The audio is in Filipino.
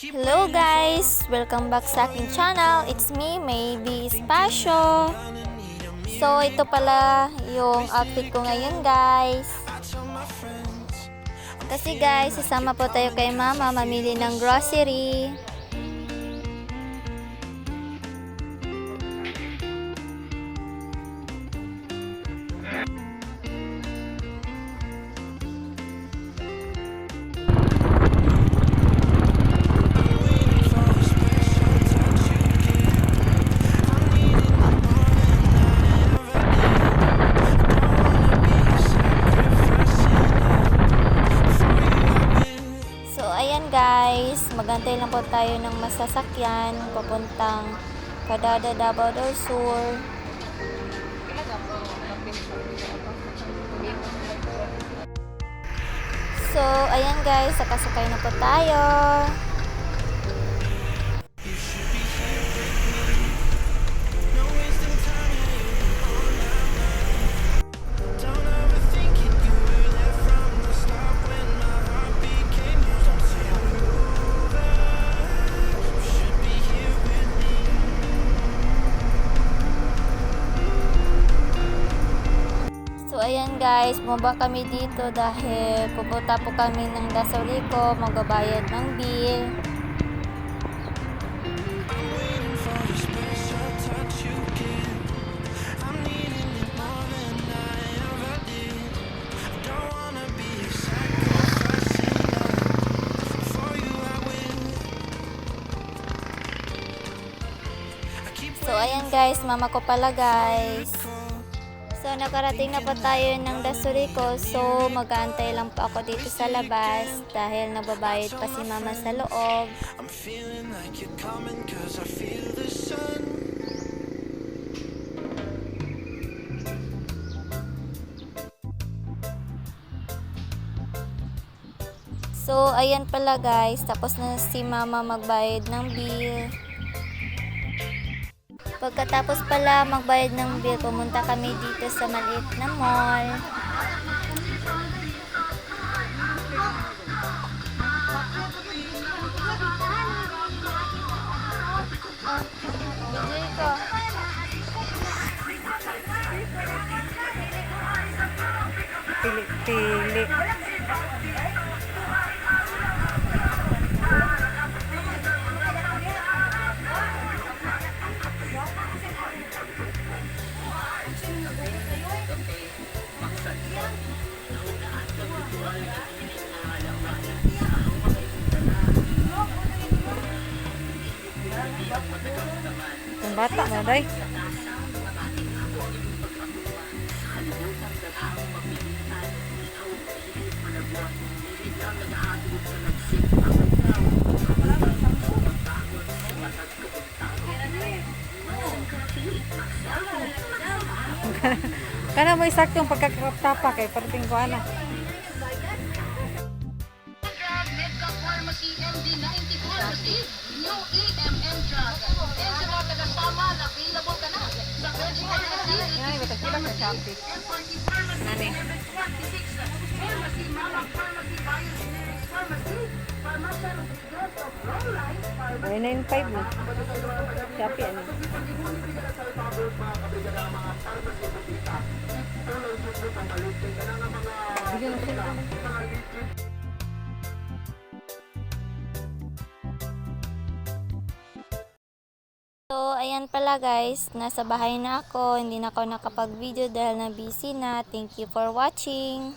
Hello guys! Welcome back sa aking channel. It's me, Maybe Spasio. So, ito pala yung outfit ko ngayon guys. Kasi guys, sasama po tayo kay mama mamili ng grocery. Guys, magantay lang po tayo ng masasakyan papuntang Kadada, Davao del Sur. So, ayan guys, sakasakay na po tayo. So ayan guys, bumaba kami dito dahil pupunta po kami ng Dasorico, magbabayad ng bill. So ayan guys, mama ko pala guys. So, nakarating na po tayo ng Dasorico. So, mag-aantay lang po ako dito sa labas dahil nababayad pa si mama sa loob. So, ayan pala guys. Tapos na si mama magbayad ng bill. Pagkatapos pala magbayad ng bill, pumunta kami dito sa maliit na mall. Pili-pili. Ang bata na day. Kana mo isaktong pagkakatapa kay parating ko ana. New EMM drug. Yan sa mga tagasama na available ka na sa Virgin Pharmacy. Ay, ba't sila ka Shopee? Nani? Pharmacy, Mama Pharmacy, Biogenerics Pharmacy, Pharmacy of Long Life, Ay, 9.5 na. Shopee ano? Bigyan na sila. So, ayan pala guys, nasa bahay na ako, hindi na ako nakapag-video dahil na busy na. Thank you for watching.